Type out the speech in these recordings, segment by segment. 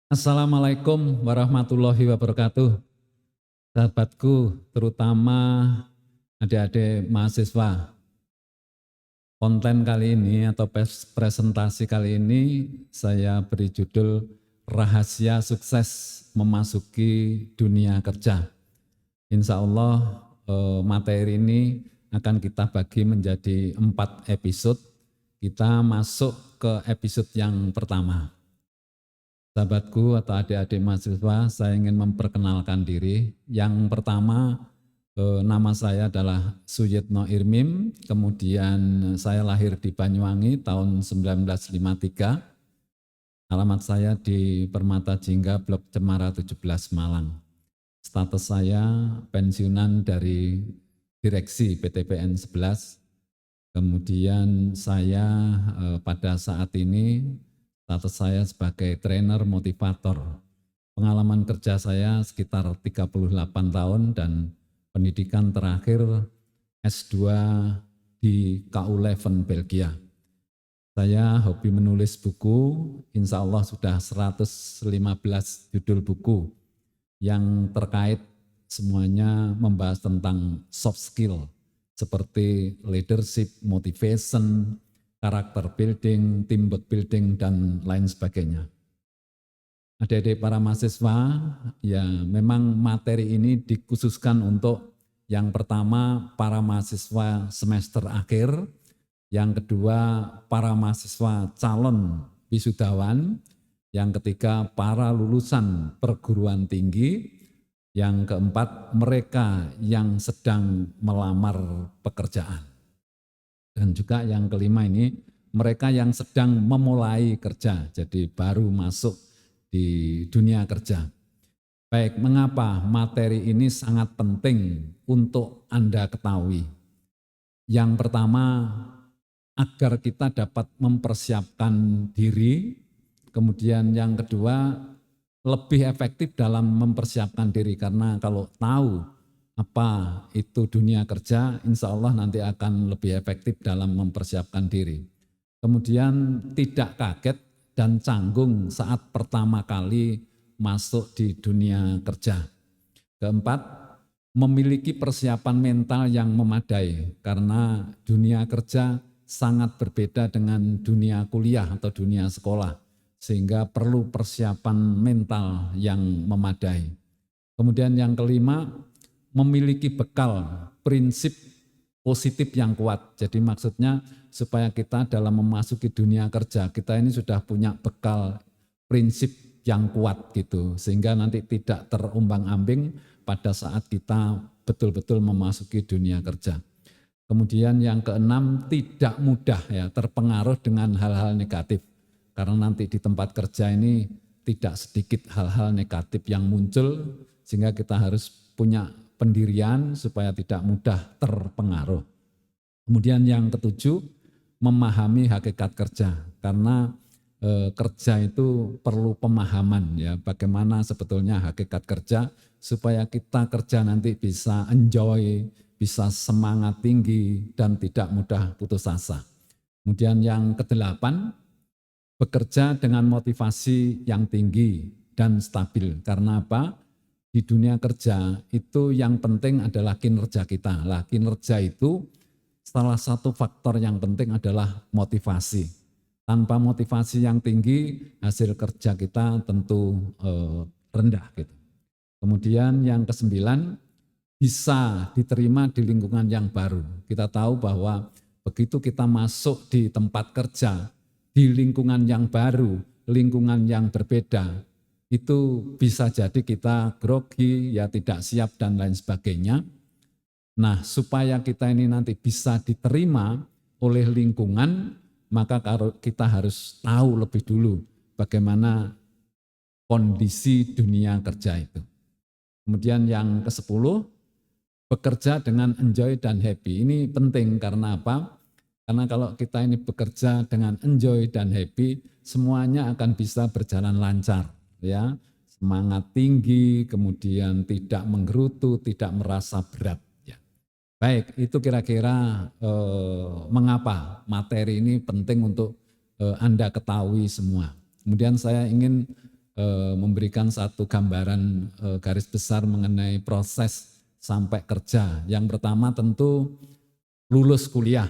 Assalamualaikum warahmatullahi wabarakatuh. Sahabatku, terutama adik-adik mahasiswa. Konten kali ini atau presentasi kali ini saya beri judul Rahasia Sukses Memasuki Dunia Kerja. Insya Allah materi ini akan kita bagi menjadi 4 episode. Kita masuk ke episode yang pertama. Sahabatku atau adik-adik mahasiswa, saya ingin memperkenalkan diri. Yang pertama, nama saya adalah Suyitno Irmim, kemudian saya lahir di Banyuwangi tahun 1953. Alamat saya di Permata Jingga, Blok Cemara 17 Malang. Status saya pensiunan dari Direksi PTPN 11. Kemudian saya pada saat ini status saya sebagai trainer motivator. Pengalaman kerja saya sekitar 38 tahun dan pendidikan terakhir S2 di KU Leuven, Belgia. Saya hobi menulis buku, insya Allah sudah 115 judul buku yang terkait semuanya membahas tentang soft skill seperti leadership, motivation, karakter building, teamwork building, dan lain sebagainya. Adik-adik para mahasiswa, ya memang materi ini dikhususkan untuk yang pertama para mahasiswa semester akhir, yang kedua para mahasiswa calon wisudawan, yang ketiga para lulusan perguruan tinggi, yang keempat mereka yang sedang melamar pekerjaan. Dan juga yang kelima ini mereka yang sedang memulai kerja, jadi baru masuk di dunia kerja. Baik, mengapa materi ini sangat penting untuk Anda ketahui? Yang pertama, agar kita dapat mempersiapkan diri, kemudian yang kedua, lebih efektif dalam mempersiapkan diri, karena kalau tahu apa itu dunia kerja, insya Allah nanti akan lebih efektif dalam mempersiapkan diri. Kemudian tidak kaget dan canggung saat pertama kali masuk di dunia kerja. Keempat, memiliki persiapan mental yang memadai, karena dunia kerja sangat berbeda dengan dunia kuliah atau dunia sekolah, sehingga perlu persiapan mental yang memadai. Kemudian yang kelima, memiliki bekal prinsip positif yang kuat. Jadi maksudnya supaya kita dalam memasuki dunia kerja, kita ini sudah punya bekal prinsip yang kuat gitu, sehingga nanti tidak terumbang-ambing pada saat kita betul-betul memasuki dunia kerja. Kemudian yang keenam, tidak mudah ya terpengaruh dengan hal-hal negatif, karena nanti di tempat kerja ini tidak sedikit hal-hal negatif yang muncul, sehingga kita harus punya pendirian supaya tidak mudah terpengaruh. Kemudian yang ketujuh, memahami hakikat kerja, karena kerja itu perlu pemahaman ya, bagaimana sebetulnya hakikat kerja supaya kita kerja nanti bisa enjoy, bisa semangat tinggi dan tidak mudah putus asa. Kemudian yang kedelapan, bekerja dengan motivasi yang tinggi dan stabil. Karena apa? Di dunia kerja itu yang penting adalah kinerja kita. Lah, kinerja itu salah satu faktor yang penting adalah motivasi. Tanpa motivasi yang tinggi, hasil kerja kita tentu rendah gitu. Kemudian yang kesembilan, bisa diterima di lingkungan yang baru. Kita tahu bahwa begitu kita masuk di tempat kerja, di lingkungan yang baru, lingkungan yang berbeda, itu bisa jadi kita grogi, ya tidak siap dan lain sebagainya. Nah, supaya kita ini nanti bisa diterima oleh lingkungan, maka kita harus tahu lebih dulu bagaimana kondisi dunia kerja itu. Kemudian yang ke-10, bekerja dengan enjoy dan happy. Ini penting karena apa? Karena kalau kita ini bekerja dengan enjoy dan happy, semuanya akan bisa berjalan lancar, ya. Semangat tinggi, kemudian tidak menggerutu, tidak merasa berat. Ya. Baik, itu kira-kira mengapa materi ini penting untuk Anda ketahui semua. Kemudian saya ingin memberikan satu gambaran garis besar mengenai proses sampai kerja. Yang pertama tentu lulus kuliah,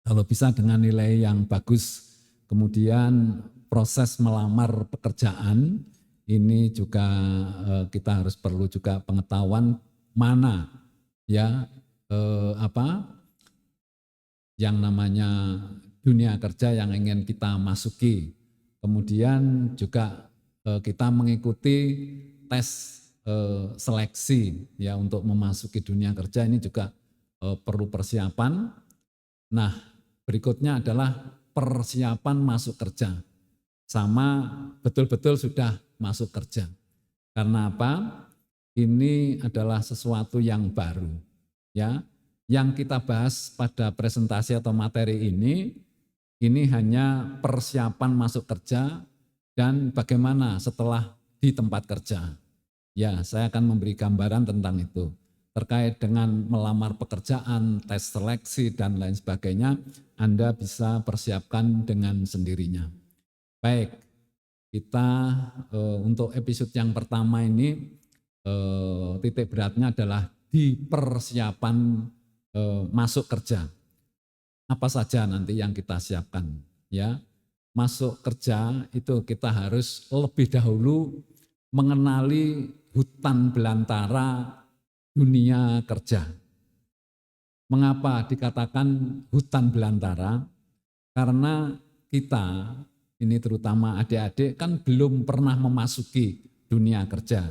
kalau bisa dengan nilai yang bagus. Kemudian proses melamar pekerjaan, ini juga kita harus perlu juga pengetahuan mana ya yang namanya dunia kerja yang ingin kita masuki. Kemudian juga kita mengikuti tes seleksi ya untuk memasuki dunia kerja, ini juga perlu persiapan. Nah, berikutnya adalah persiapan masuk kerja. Sama betul-betul sudah masuk kerja. Karena apa? Ini adalah sesuatu yang baru. Ya, yang kita bahas pada presentasi atau materi ini hanya persiapan masuk kerja dan bagaimana setelah di tempat kerja. Ya, saya akan memberi gambaran tentang itu. Terkait dengan melamar pekerjaan, tes seleksi, dan lain sebagainya, Anda bisa persiapkan dengan sendirinya. Baik, kita untuk episode yang pertama ini titik beratnya adalah di persiapan masuk kerja. Apa saja nanti yang kita siapkan ya. Masuk kerja itu kita harus lebih dahulu mengenali hutan belantara dunia kerja. Mengapa dikatakan hutan belantara? Karena kita, ini terutama adik-adik kan belum pernah memasuki dunia kerja.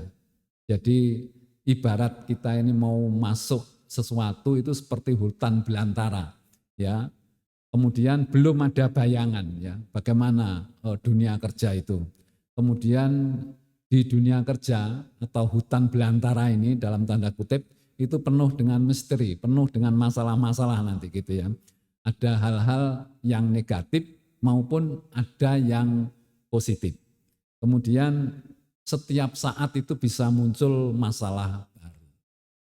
Jadi ibarat kita ini mau masuk sesuatu itu seperti hutan belantara ya. Kemudian belum ada bayangan ya bagaimana dunia kerja itu. Kemudian di dunia kerja atau hutan belantara ini dalam tanda kutip itu penuh dengan misteri, penuh dengan masalah-masalah nanti gitu ya. Ada hal-hal yang negatif maupun ada yang positif. Kemudian setiap saat itu bisa muncul masalah baru.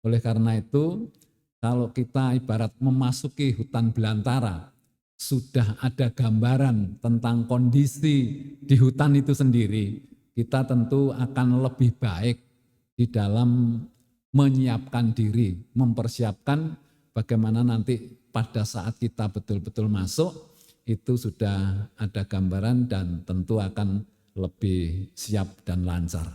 Oleh karena itu, kalau kita ibarat memasuki hutan belantara, sudah ada gambaran tentang kondisi di hutan itu sendiri, kita tentu akan lebih baik di dalam menyiapkan diri, mempersiapkan bagaimana nanti pada saat kita betul-betul masuk, itu sudah ada gambaran dan tentu akan lebih siap dan lancar.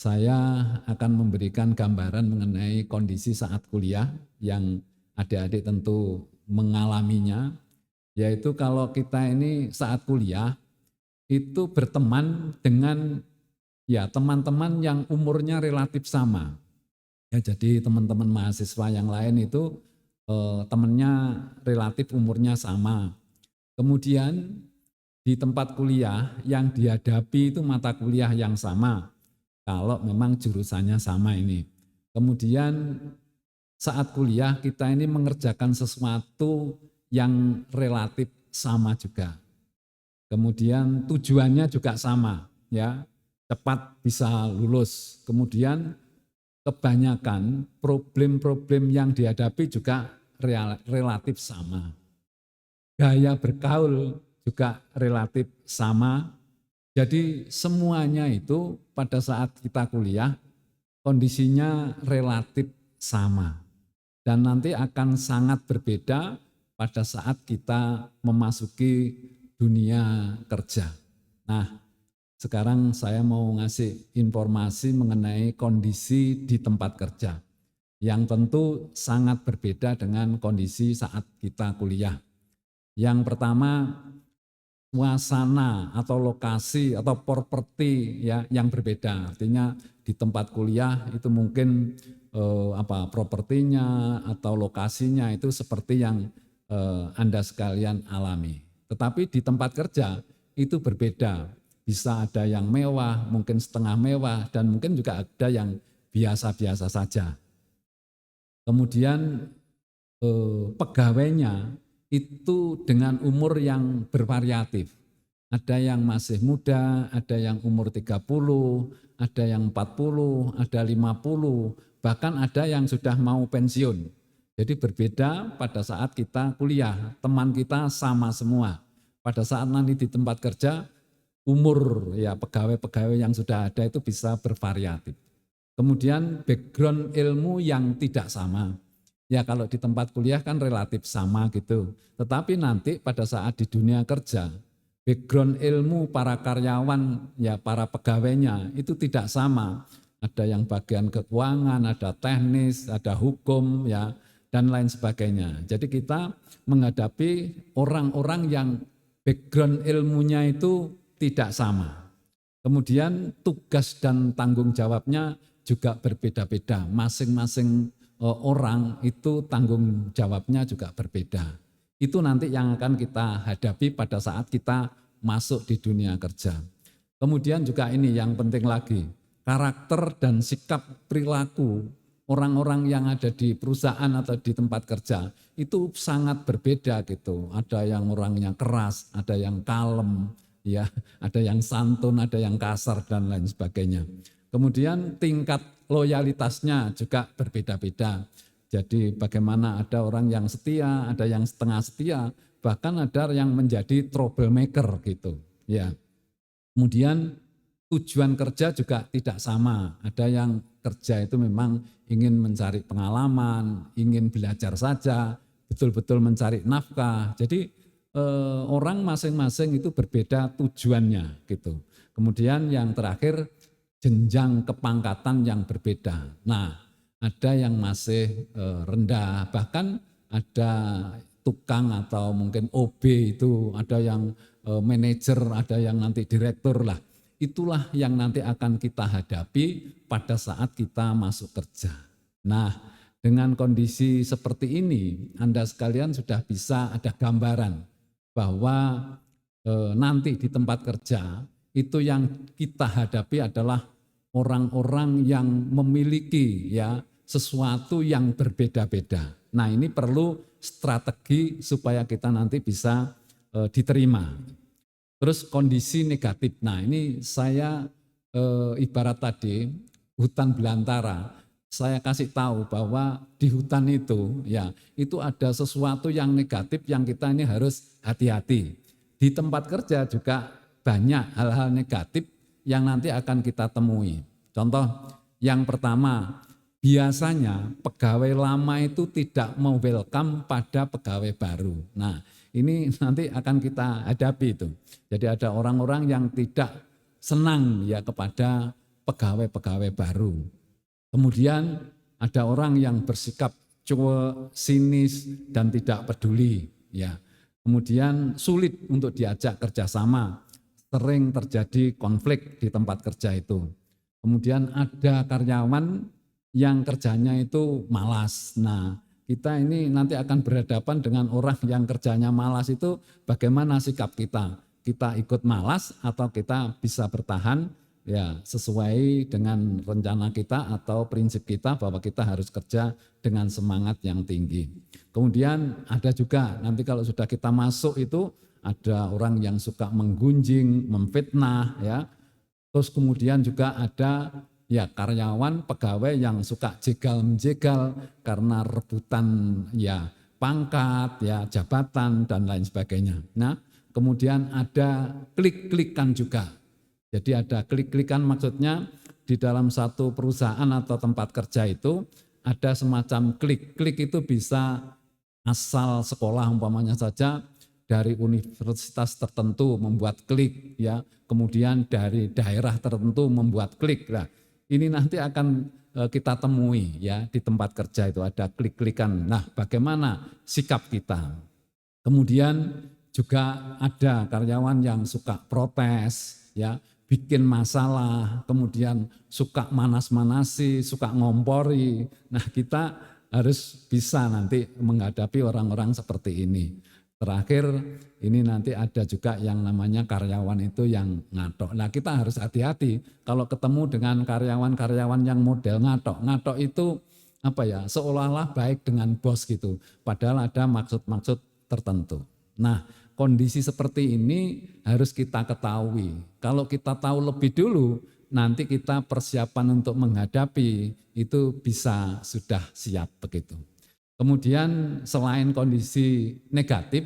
Saya akan memberikan gambaran mengenai kondisi saat kuliah yang adik-adik tentu mengalaminya, yaitu kalau kita ini saat kuliah itu berteman dengan ya teman-teman yang umurnya relatif sama. Ya, jadi teman-teman mahasiswa yang lain itu temannya relatif umurnya sama. Kemudian di tempat kuliah yang dihadapi itu mata kuliah yang sama, kalau memang jurusannya sama ini. Kemudian saat kuliah kita ini mengerjakan sesuatu yang relatif sama juga. Kemudian tujuannya juga sama, ya, cepat bisa lulus. Kemudian kebanyakan problem-problem yang dihadapi juga relatif sama. Gaya bergaul juga relatif sama. Jadi semuanya itu pada saat kita kuliah kondisinya relatif sama. Dan nanti akan sangat berbeda pada saat kita memasuki dunia kerja. Nah, sekarang saya mau ngasih informasi mengenai kondisi di tempat kerja yang tentu sangat berbeda dengan kondisi saat kita kuliah. Yang pertama, suasana atau lokasi atau properti ya yang berbeda. Artinya di tempat kuliah itu mungkin propertinya atau lokasinya itu seperti yang Anda sekalian alami. Tetapi di tempat kerja itu berbeda. Bisa ada yang mewah, mungkin setengah mewah, dan mungkin juga ada yang biasa-biasa saja. Kemudian pegawainya itu dengan umur yang bervariatif. Ada yang masih muda, ada yang umur 30, ada yang 40, ada 50, bahkan ada yang sudah mau pensiun. Jadi berbeda pada saat kita kuliah, teman kita sama semua. Pada saat nanti di tempat kerja, umur ya pegawai-pegawai yang sudah ada itu bisa bervariatif. Kemudian background ilmu yang tidak sama. Ya kalau di tempat kuliah kan relatif sama gitu. Tetapi nanti pada saat di dunia kerja, background ilmu para karyawan, ya para pegawainya itu tidak sama. Ada yang bagian keuangan, ada teknis, ada hukum, ya dan lain sebagainya. Jadi kita menghadapi orang-orang yang background ilmunya itu tidak sama. Kemudian tugas dan tanggung jawabnya juga berbeda-beda. Masing-masing orang itu tanggung jawabnya juga berbeda. Itu nanti yang akan kita hadapi pada saat kita masuk di dunia kerja. Kemudian juga ini yang penting lagi, karakter dan sikap perilaku orang-orang yang ada di perusahaan atau di tempat kerja itu sangat berbeda gitu. Ada yang orangnya keras, ada yang kalem, ya, ada yang santun, ada yang kasar dan lain sebagainya. Kemudian tingkat loyalitasnya juga berbeda-beda. Jadi bagaimana ada orang yang setia, ada yang setengah setia, bahkan ada yang menjadi troublemaker gitu. Ya. Kemudian tujuan kerja juga tidak sama. Ada yang kerja itu memang ingin mencari pengalaman, ingin belajar saja, betul-betul mencari nafkah. Jadi orang masing-masing itu berbeda tujuannya gitu. Kemudian yang terakhir jenjang kepangkatan yang berbeda. Nah, ada yang masih rendah, bahkan ada tukang atau mungkin OB itu, ada yang manajer, ada yang nanti direktur lah. Itulah yang nanti akan kita hadapi pada saat kita masuk kerja. Nah, dengan kondisi seperti ini, Anda sekalian sudah bisa ada gambaran bahwa nanti di tempat kerja itu yang kita hadapi adalah orang-orang yang memiliki ya sesuatu yang berbeda-beda. Nah, ini perlu strategi supaya kita nanti bisa diterima. Terus kondisi negatif. Nah, ini saya ibarat tadi hutan belantara. Saya kasih tahu bahwa di hutan itu ya itu ada sesuatu yang negatif yang kita ini harus hati-hati. Di tempat kerja juga banyak hal-hal negatif yang nanti akan kita temui. Contoh yang pertama, biasanya pegawai lama itu tidak mau welcome pada pegawai baru. Nah, ini nanti akan kita hadapi itu. Jadi ada orang-orang yang tidak senang ya kepada pegawai-pegawai baru. Kemudian ada orang yang bersikap cuek, sinis dan tidak peduli. Ya, kemudian sulit untuk diajak kerjasama, sering terjadi konflik di tempat kerja itu. Kemudian ada karyawan yang kerjanya itu malas. Nah, kita ini nanti akan berhadapan dengan orang yang kerjanya malas itu bagaimana sikap kita? Kita ikut malas atau kita bisa bertahan ya sesuai dengan rencana kita atau prinsip kita bahwa kita harus kerja dengan semangat yang tinggi. Kemudian ada juga nanti kalau sudah kita masuk itu ada orang yang suka menggunjing, memfitnah ya. Terus kemudian juga ada ya karyawan pegawai yang suka jegal-menjegal karena rebutan ya pangkat, ya jabatan dan lain sebagainya. Nah, kemudian ada klik-klikan juga. Jadi ada klik-klikan maksudnya di dalam satu perusahaan atau tempat kerja itu ada semacam klik. Klik itu bisa asal sekolah umpamanya saja dari universitas tertentu membuat klik ya, kemudian dari daerah tertentu membuat klik. Nah, ini nanti akan kita temui ya di tempat kerja itu ada klik-klikan. Nah, bagaimana sikap kita? Kemudian juga ada karyawan yang suka protes ya, bikin masalah, kemudian suka manas-manasi, suka ngompori. Nah, kita harus bisa nanti menghadapi orang-orang seperti ini. Terakhir ini nanti ada juga yang namanya karyawan itu yang ngatok. Nah, kita harus hati-hati kalau ketemu dengan karyawan-karyawan yang model ngatok. Ngatok itu apa ya, seolah-olah baik dengan bos gitu. Padahal ada maksud-maksud tertentu. Nah, kondisi seperti ini harus kita ketahui. Kalau kita tahu lebih dulu, nanti kita persiapan untuk menghadapi itu bisa sudah siap begitu. Kemudian selain kondisi negatif,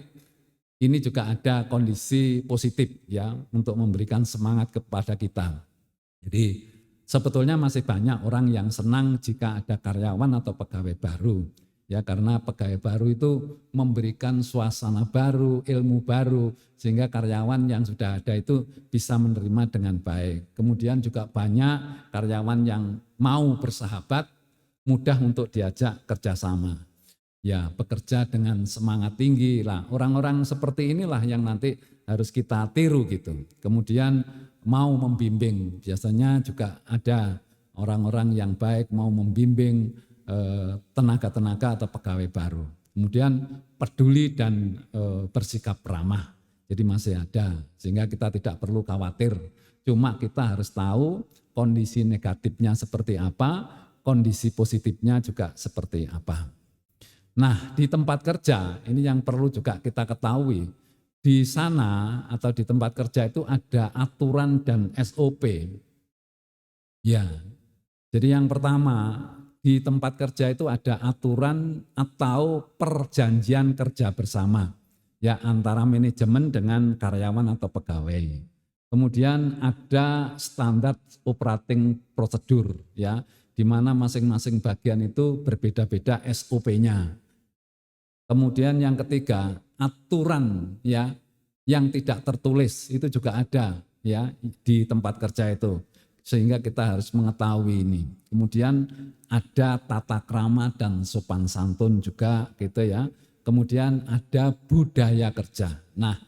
ini juga ada kondisi positif ya untuk memberikan semangat kepada kita. Jadi sebetulnya masih banyak orang yang senang jika ada karyawan atau pegawai baru. Ya, karena pegawai baru itu memberikan suasana baru, ilmu baru, sehingga karyawan yang sudah ada itu bisa menerima dengan baik. Kemudian juga banyak karyawan yang mau bersahabat, mudah untuk diajak kerjasama. Ya, bekerja dengan semangat tinggi lah. Orang-orang seperti inilah yang nanti harus kita tiru gitu. Kemudian mau membimbing, biasanya juga ada orang-orang yang baik mau membimbing tenaga-tenaga atau pegawai baru. Kemudian peduli dan bersikap ramah. Jadi masih ada, sehingga kita tidak perlu khawatir. Cuma kita harus tahu kondisi negatifnya seperti apa, kondisi positifnya juga seperti apa. Nah, di tempat kerja ini yang perlu juga kita ketahui. Di sana atau di tempat kerja itu ada aturan dan SOP. Ya, jadi yang pertama, di tempat kerja itu ada aturan atau perjanjian kerja bersama ya antara manajemen dengan karyawan atau pegawai. Kemudian ada standar operating prosedur ya, di mana masing-masing bagian itu berbeda-beda SOP-nya. Kemudian yang ketiga, aturan ya yang tidak tertulis itu juga ada ya di tempat kerja itu. Sehingga kita harus mengetahui ini. Kemudian ada tata krama dan sopan santun juga gitu ya. Kemudian ada budaya kerja. Nah,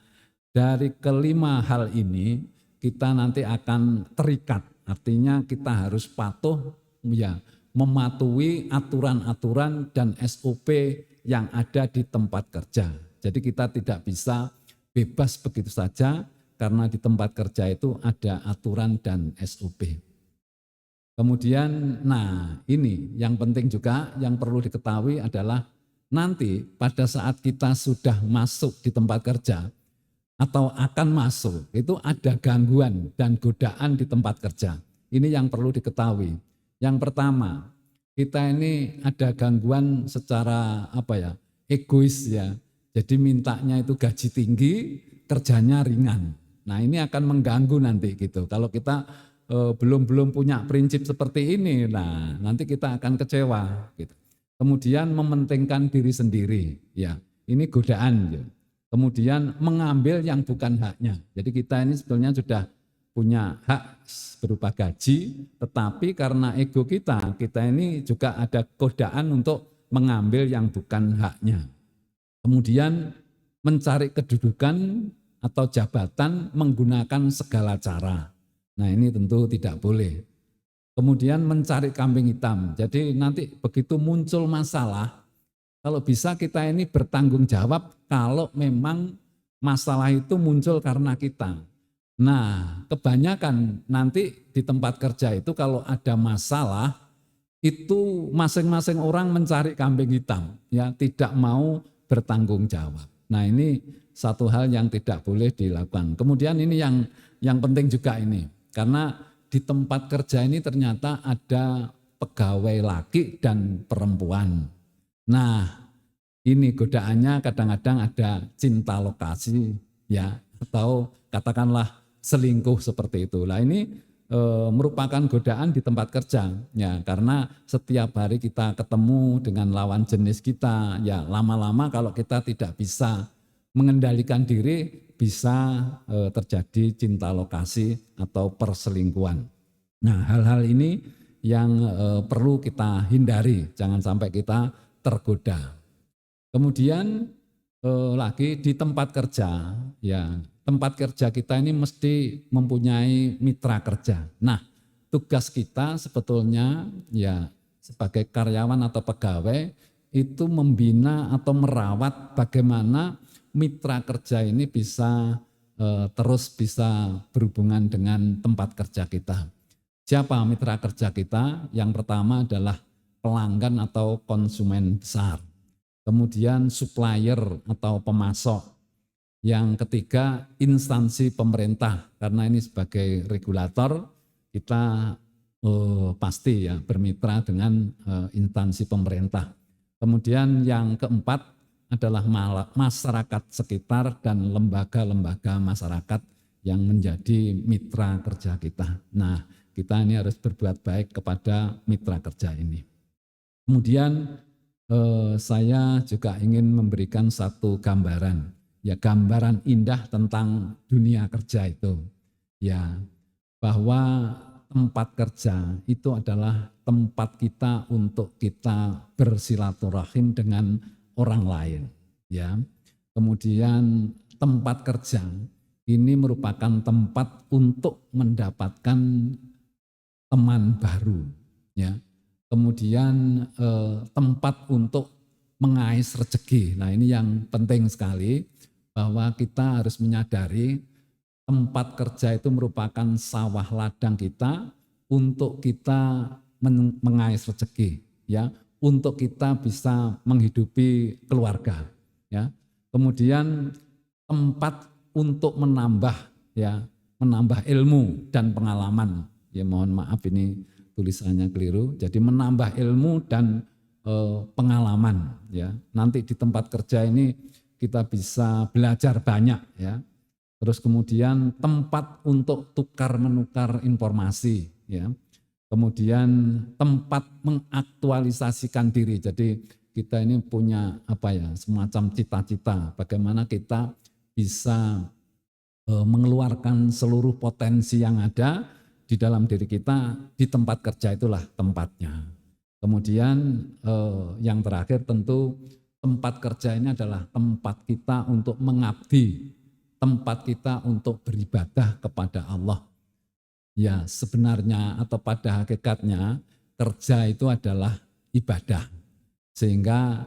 dari kelima hal ini kita nanti akan terikat. Artinya kita harus patuh ya, mematuhi aturan-aturan dan SOP yang ada di tempat kerja. Jadi kita tidak bisa bebas begitu saja, karena di tempat kerja itu ada aturan dan SOP. Kemudian, nah ini yang penting juga yang perlu diketahui adalah nanti pada saat kita sudah masuk di tempat kerja atau akan masuk, itu ada gangguan dan godaan di tempat kerja. Ini yang perlu diketahui. Yang pertama, kita ini ada gangguan secara egois ya. Jadi mintanya itu gaji tinggi, kerjanya ringan. Nah ini akan mengganggu nanti gitu. Kalau kita belum punya prinsip seperti ini, nah nanti kita akan kecewa. Gitu. Kemudian mementingkan diri sendiri, ya ini godaan. Ya. Kemudian mengambil yang bukan haknya. Jadi kita ini sebetulnya sudah punya hak berupa gaji, tetapi karena ego kita ini juga ada godaan untuk mengambil yang bukan haknya. Kemudian mencari kedudukan atau jabatan menggunakan segala cara. Nah ini tentu tidak boleh. Kemudian mencari kambing hitam. Jadi nanti begitu muncul masalah, kalau bisa kita ini bertanggung jawab kalau memang masalah itu muncul karena kita. Nah kebanyakan nanti di tempat kerja itu kalau ada masalah, itu masing-masing orang mencari kambing hitam, ya tidak mau bertanggung jawab. Nah ini satu hal yang tidak boleh dilakukan. Kemudian ini yang penting juga ini, karena di tempat kerja ini ternyata ada pegawai laki dan perempuan. Nah ini godaannya kadang-kadang ada cinta lokasi ya, atau katakanlah selingkuh seperti itu. Nah ini merupakan godaan di tempat kerja ya, karena setiap hari kita ketemu dengan lawan jenis kita ya, lama-lama kalau kita tidak bisa mengendalikan diri bisa terjadi cinta lokasi atau perselingkuhan. Nah hal-hal ini yang perlu kita hindari, jangan sampai kita tergoda. Kemudian lagi di tempat kerja ya, tempat kerja kita ini mesti mempunyai mitra kerja. Nah, tugas kita sebetulnya ya sebagai karyawan atau pegawai itu membina atau merawat bagaimana mitra kerja ini bisa terus bisa berhubungan dengan tempat kerja kita. Siapa mitra kerja kita? Yang pertama adalah pelanggan atau konsumen besar. Kemudian supplier atau pemasok. Yang ketiga, instansi pemerintah, karena ini sebagai regulator kita pasti ya bermitra dengan instansi pemerintah. Kemudian yang keempat adalah masyarakat sekitar dan lembaga-lembaga masyarakat yang menjadi mitra kerja kita. Nah, kita ini harus berbuat baik kepada mitra kerja ini. Kemudian saya juga ingin memberikan satu gambaran, ya gambaran indah tentang dunia kerja itu, ya bahwa tempat kerja itu adalah tempat kita untuk kita bersilaturahim dengan orang lain, ya. Kemudian tempat kerja ini merupakan tempat untuk mendapatkan teman baru, ya. Kemudian tempat untuk mengais rezeki. Nah, ini yang penting sekali bahwa kita harus menyadari tempat kerja itu merupakan sawah ladang kita untuk kita mengais rezeki, ya, untuk kita bisa menghidupi keluarga, ya. Kemudian tempat untuk menambah, ya, menambah ilmu dan pengalaman. Ya, mohon maaf ini tulisannya keliru. Jadi menambah ilmu dan pengalaman, ya. Nanti di tempat kerja ini kita bisa belajar banyak, ya. Terus kemudian tempat untuk tukar menukar informasi, ya. Kemudian tempat mengaktualisasikan diri. Jadi kita ini punya apa ya, semacam cita-cita bagaimana kita bisa mengeluarkan seluruh potensi yang ada di dalam diri kita. Di tempat kerja itulah tempatnya. Kemudian yang terakhir tentu tempat kerja ini adalah tempat kita untuk mengabdi, tempat kita untuk beribadah kepada Allah. Ya, sebenarnya atau pada hakikatnya kerja itu adalah ibadah. Sehingga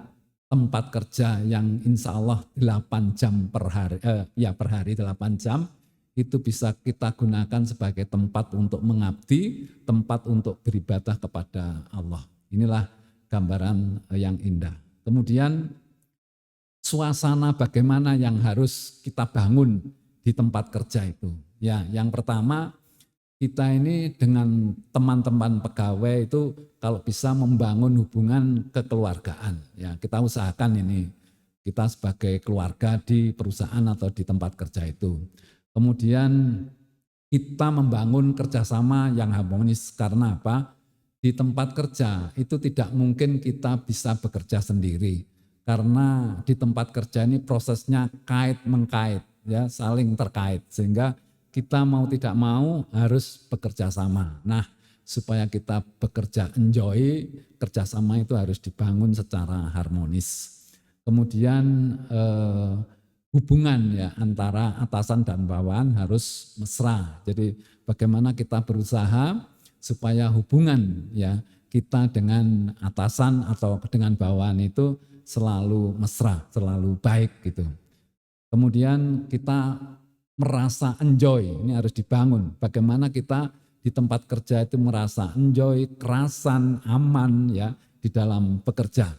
tempat kerja yang insya Allah 8 jam per hari, per hari 8 jam, itu bisa kita gunakan sebagai tempat untuk mengabdi, tempat untuk beribadah kepada Allah. Inilah gambaran yang indah. Kemudian suasana bagaimana yang harus kita bangun di tempat kerja itu. Ya, yang pertama kita ini dengan teman-teman pegawai itu kalau bisa membangun hubungan kekeluargaan. Ya, kita usahakan ini kita sebagai keluarga di perusahaan atau di tempat kerja itu. Kemudian kita membangun kerjasama yang harmonis karena apa? Di tempat kerja itu tidak mungkin kita bisa bekerja sendiri. Karena di tempat kerja ini prosesnya kait-mengkait, ya, saling terkait, sehingga kita mau tidak mau harus bekerja sama. Nah, supaya kita bekerja enjoy, kerjasama itu harus dibangun secara harmonis. Kemudian hubungan ya antara atasan dan bawahan harus mesra. Jadi bagaimana kita berusaha supaya hubungan ya kita dengan atasan atau dengan bawahan itu selalu mesra, selalu baik gitu. Kemudian kita merasa enjoy, ini harus dibangun. Bagaimana kita di tempat kerja itu merasa enjoy, kerasan, aman ya di dalam bekerja.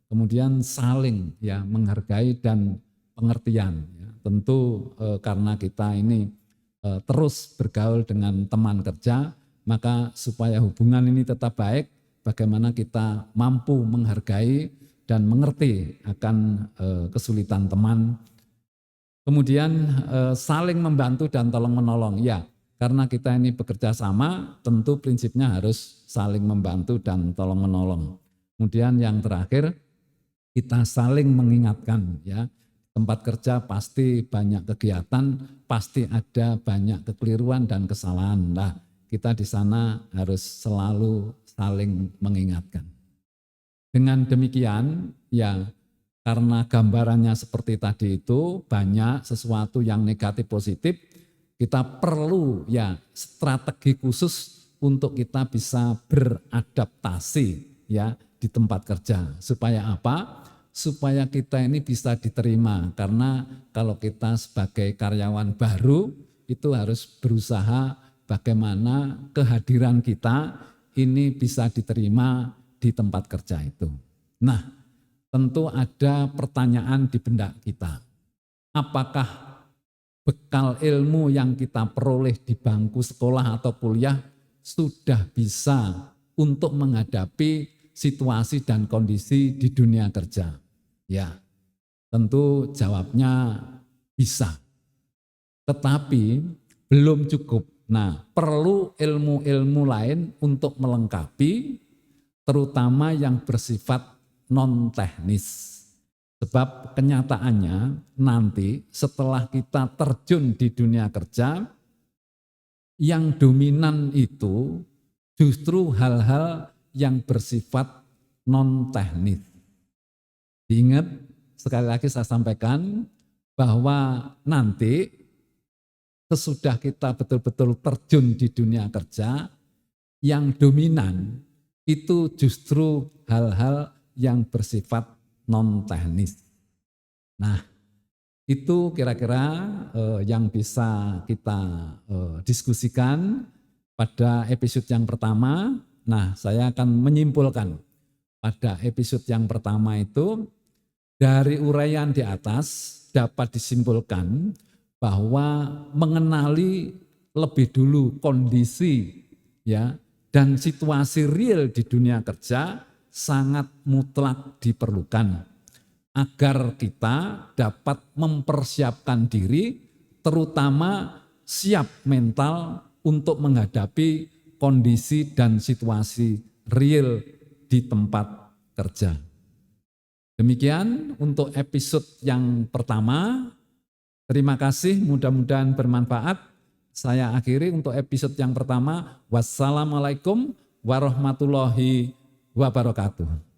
Kemudian saling ya menghargai dan pengertian. Ya. Tentu karena kita ini terus bergaul dengan teman kerja, maka supaya hubungan ini tetap baik, bagaimana kita mampu menghargai dan mengerti akan kesulitan teman. Kemudian saling membantu dan tolong menolong. Ya, karena kita ini bekerja sama, tentu prinsipnya harus saling membantu dan tolong menolong. Kemudian yang terakhir, kita saling mengingatkan. Ya, tempat kerja pasti banyak kegiatan, pasti ada banyak kekeliruan dan kesalahan. Nah, kita di sana harus selalu saling mengingatkan. Dengan demikian, ya. Karena gambarannya seperti tadi itu banyak sesuatu yang negatif positif, kita perlu ya strategi khusus untuk kita bisa beradaptasi ya di tempat kerja. Supaya apa? Supaya kita ini bisa diterima. Karena kalau kita sebagai karyawan baru itu harus berusaha bagaimana kehadiran kita ini bisa diterima di tempat kerja itu. Nah, tentu ada pertanyaan di benak kita. Apakah bekal ilmu yang kita peroleh di bangku sekolah atau kuliah sudah bisa untuk menghadapi situasi dan kondisi di dunia kerja? Ya, Tentu jawabnya bisa. Tetapi belum cukup. Nah, perlu ilmu-ilmu lain untuk melengkapi, terutama yang bersifat non-teknis. Sebab kenyataannya nanti setelah kita terjun di dunia kerja, yang dominan itu justru hal-hal yang bersifat non-teknis. Ingat, sekali lagi saya sampaikan bahwa nanti sesudah kita betul-betul terjun di dunia kerja, yang dominan itu justru hal-hal yang bersifat non-teknis. Nah, itu kira-kira yang bisa kita diskusikan pada episode yang pertama. Nah, saya akan menyimpulkan pada episode yang pertama itu, dari uraian di atas dapat disimpulkan bahwa mengenali lebih dulu kondisi ya dan situasi real di dunia kerja sangat mutlak diperlukan agar kita dapat mempersiapkan diri, terutama siap mental untuk menghadapi kondisi dan situasi real di tempat kerja. Demikian untuk episode yang pertama. Terima kasih, mudah-mudahan bermanfaat. Saya akhiri untuk episode yang pertama. Wassalamualaikum warahmatullahi wabarakatuh.